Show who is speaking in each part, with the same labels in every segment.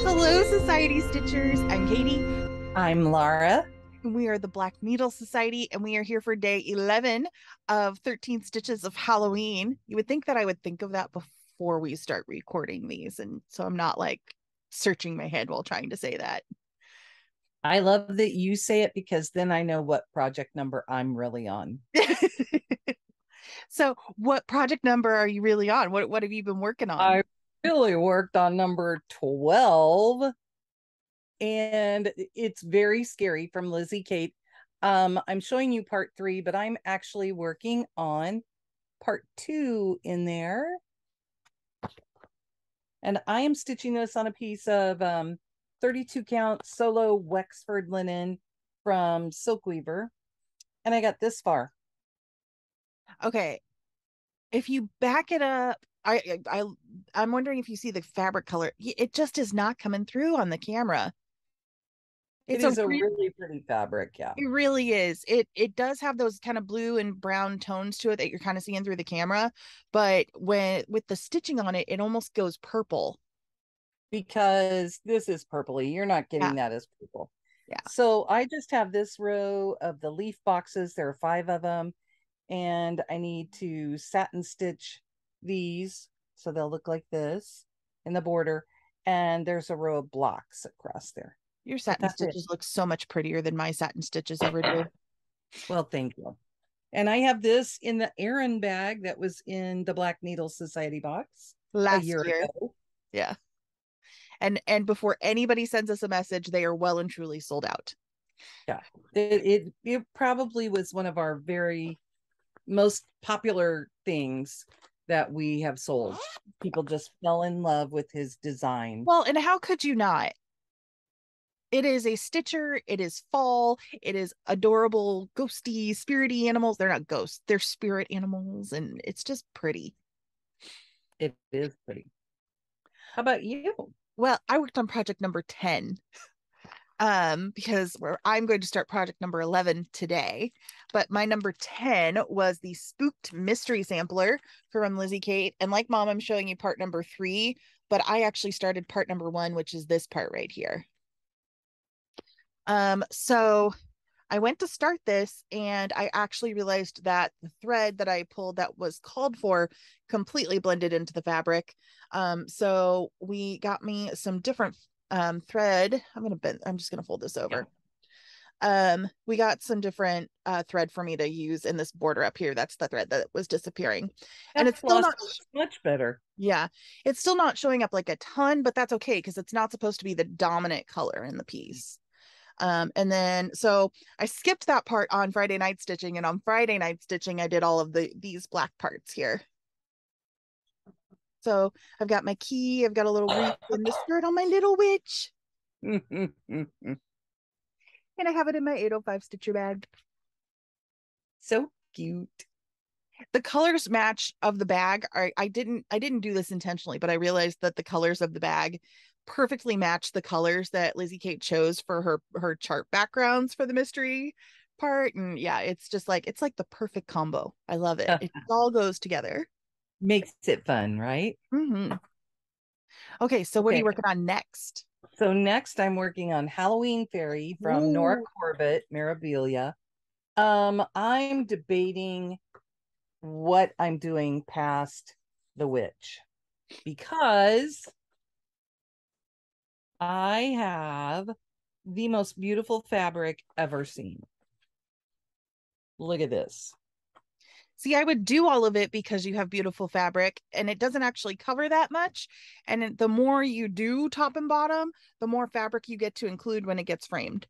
Speaker 1: Hello, Society Stitchers. I'm Katie.
Speaker 2: I'm Laura.
Speaker 1: We are the Black Needle Society, and we are here for day 11 of 13 Stitches of Halloween. You would think that I would think of that before we start recording these, and so I'm not like searching my head while trying to say that.
Speaker 2: I love that you say it because then I know what project number I'm really on.
Speaker 1: So, what project number are you really on? What have you been working on?
Speaker 2: I really worked on number 12, and it's very scary from Lizzie Kate. I'm showing you part 3, but I'm actually working on part 2 in there. And I am stitching this on a piece of 32 count solo Wexford linen from Silkweaver. And I got this far.
Speaker 1: Okay, if you back it up, I'm wondering if you see the fabric color. It just is not coming through on the camera.
Speaker 2: It
Speaker 1: It's a
Speaker 2: is a
Speaker 1: re
Speaker 2: really pretty fabric, yeah.
Speaker 1: It really is. It does have those kind of blue and brown tones to it that you're kind of seeing through the camera, but when with the stitching on it, it almost goes purple.
Speaker 2: Because this is purpley. You're not
Speaker 1: Yeah,
Speaker 2: getting that as purple.
Speaker 1: yeah.
Speaker 2: So I just have this row of the leaf boxes. There are 5 of them. And I need to satin stitch these so they'll look like this in the border. And there's a row of blocks across there.
Speaker 1: Your
Speaker 2: But
Speaker 1: satin
Speaker 2: that's it.
Speaker 1: stitches look so much prettier than my satin stitches ever do.
Speaker 2: Well, thank you. And I have this in the Aran bag that was in the Black Needle Society box a
Speaker 1: Last
Speaker 2: year
Speaker 1: year.
Speaker 2: ago.
Speaker 1: Yeah. And before anybody sends us a message, they are well and truly sold out.
Speaker 2: Yeah. It probably was one of our very most popular things that we have sold. People just fell in love with his design.
Speaker 1: Well, and how could you not? It is a stitcher. It is fall. It is adorable, ghosty, spirity animals. They're not ghosts, they're spirit animals, and it's just pretty.
Speaker 2: It is pretty. How about you?
Speaker 1: Well, I worked on project number 10 because I'm going to start project number 11 today. But my number 10 was the Spooked mystery sampler from Lizzie Kate. And like mom, I'm showing you part number 3, but I actually started part number 1, which is this part right here. So I went to start this and I actually realized that the thread that I pulled that was called for completely blended into the fabric. So we got me some different thread. I'm just gonna fold this over. We got some different thread for me to use in this border up here. That's the thread that was disappearing. And
Speaker 2: That
Speaker 1: it's still
Speaker 2: floss
Speaker 1: not,
Speaker 2: looks much better.
Speaker 1: yeah, it's still not showing up like a ton, but that's okay because it's not supposed to be the dominant color in the piece. And then so I skipped that part on Friday night stitching, and on Friday night stitching, I did all of these black parts here. So I've got my key, I've got a little wreath and the skirt on my little witch, and I have it in my 805 stitcher bag.
Speaker 2: So cute.
Speaker 1: The colors match of the bag are I didn't do this intentionally, but I realized that the colors of the bag perfectly match the colors that Lizzie Kate chose for her chart backgrounds for the mystery part. And yeah, it's like the perfect combo. I love it. It all goes together.
Speaker 2: Makes it fun, right?
Speaker 1: Hmm. Okay, so what are you
Speaker 2: Okay.
Speaker 1: working on next?
Speaker 2: So next I'm working on Halloween Fairy from Nora
Speaker 1: Ooh.
Speaker 2: Corbett, Mirabilia. I'm debating what I'm doing past the witch because I have the most beautiful fabric ever seen. Look at this.
Speaker 1: See, I would do all of it because you have beautiful fabric and it doesn't actually cover that much. And the more you do top and bottom, the more fabric you get to include when it gets framed.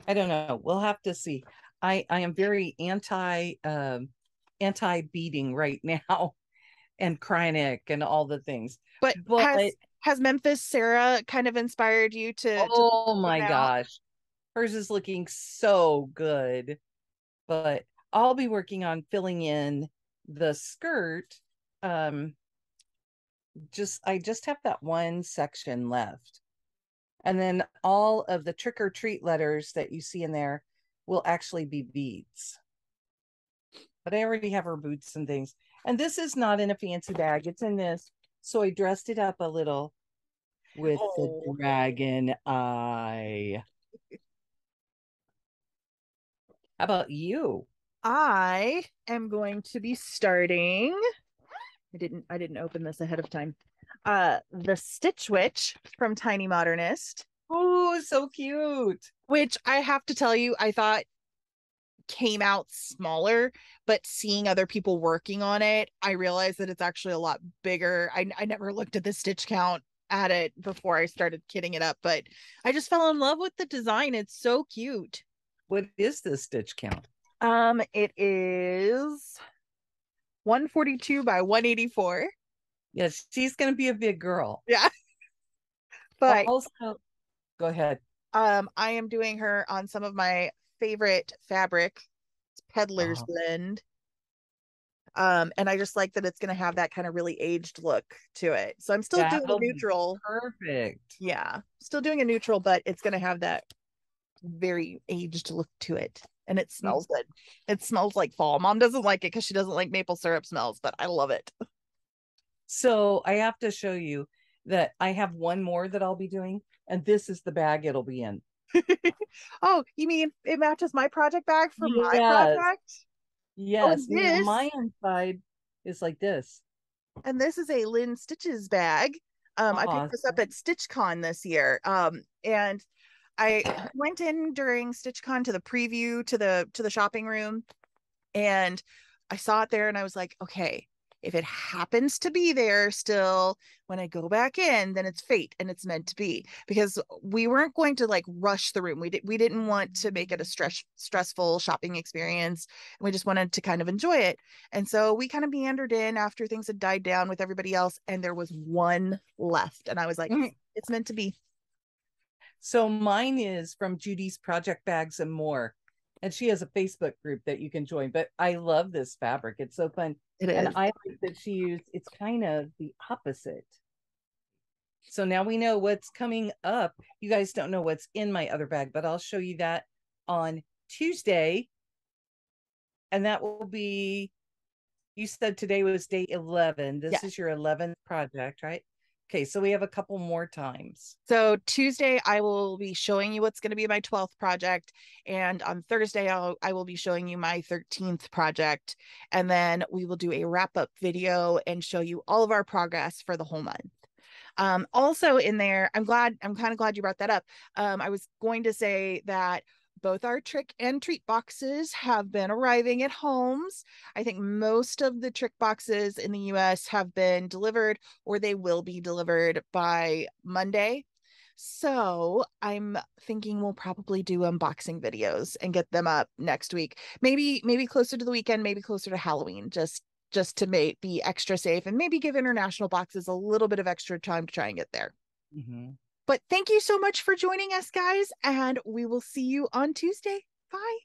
Speaker 2: I don't know. We'll have to see. I am very anti beading right now and Kreinik and all the things.
Speaker 1: But
Speaker 2: But
Speaker 1: has Memphis Sarah kind of inspired you to
Speaker 2: oh
Speaker 1: one
Speaker 2: my
Speaker 1: out?
Speaker 2: gosh, hers is looking so good. But I'll be working on filling in the skirt. Um, I just have that one section left. And then all of the trick or treat letters that you see in there will actually be beads. But I already have her boots and things. And this is not in a fancy bag, it's in this. So I dressed it up a little with the
Speaker 1: Oh,
Speaker 2: dragon eye. How about you?
Speaker 1: I am going to be starting. I didn't open this ahead of time. The Stitch Witch from Tiny Modernist,
Speaker 2: Oh, so cute.
Speaker 1: which I have to tell you, I thought came out smaller, but seeing other people working on it, I realized that it's actually a lot bigger. I never looked at the stitch count at it before I started kitting it up, but I just fell in love with the design. It's so cute.
Speaker 2: What is this stitch count?
Speaker 1: It is 142 by 184.
Speaker 2: Yes, she's going to be a big girl.
Speaker 1: Yeah. But
Speaker 2: Also, go ahead.
Speaker 1: I am doing her on some of my favorite fabric. It's Peddler's
Speaker 2: Oh,
Speaker 1: Blend. And I just like that it's going to have that kind of really aged look to it. So I'm still doing a
Speaker 2: that'll be
Speaker 1: neutral.
Speaker 2: perfect.
Speaker 1: Yeah, still doing a neutral, but it's going to have that very aged look to it. And it smells good. It smells like fall. Mom doesn't like it because she doesn't like maple syrup smells, but I love it.
Speaker 2: So I have to show you that I have one more that I'll be doing, and this is the bag it'll be in.
Speaker 1: Oh, you mean it matches my project bag for my
Speaker 2: Yes,
Speaker 1: project? Oh,
Speaker 2: yes. Now my inside is like this.
Speaker 1: and this is a Lynn Stitches bag. I picked this up
Speaker 2: Awesome.
Speaker 1: at StitchCon this year. And I went in during StitchCon to the preview to the shopping room, and I saw it there, and I was like, okay, if it happens to be there still when I go back in, then it's fate and it's meant to be, because we weren't going to like rush the room. We didn't want to make it a stressful shopping experience. We just wanted to kind of enjoy it. And so we kind of meandered in after things had died down with everybody else, and there was one left, and I was like, it's meant to be.
Speaker 2: So mine is from Judy's Project Bags and More. And she has a Facebook group that you can join. But I love this fabric. It's so fun.
Speaker 1: It
Speaker 2: And
Speaker 1: is.
Speaker 2: I like that she used it's kind of the opposite. So now we know what's coming up. You guys don't know what's in my other bag, but I'll show you that on Tuesday. And that will be, you said today was day 11.
Speaker 1: Yeah.
Speaker 2: This is your 11th project, right? Okay, so we have a couple more times.
Speaker 1: So Tuesday, I will be showing you what's going to be my 12th project. And on Thursday, I will be showing you my 13th project. And then we will do a wrap up video and show you all of our progress for the whole month. Also in there, I'm kind of glad you brought that up. I was going to say that both our trick and treat boxes have been arriving at homes. I think most of the trick boxes in the US have been delivered, or they will be delivered by Monday. So I'm thinking we'll probably do unboxing videos and get them up next week. Maybe closer to the weekend, maybe closer to Halloween, just to be extra safe and maybe give international boxes a little bit of extra time to try and get there.
Speaker 2: Mm-hmm.
Speaker 1: But thank you so much for joining us, guys, and we will see you on Tuesday. Bye.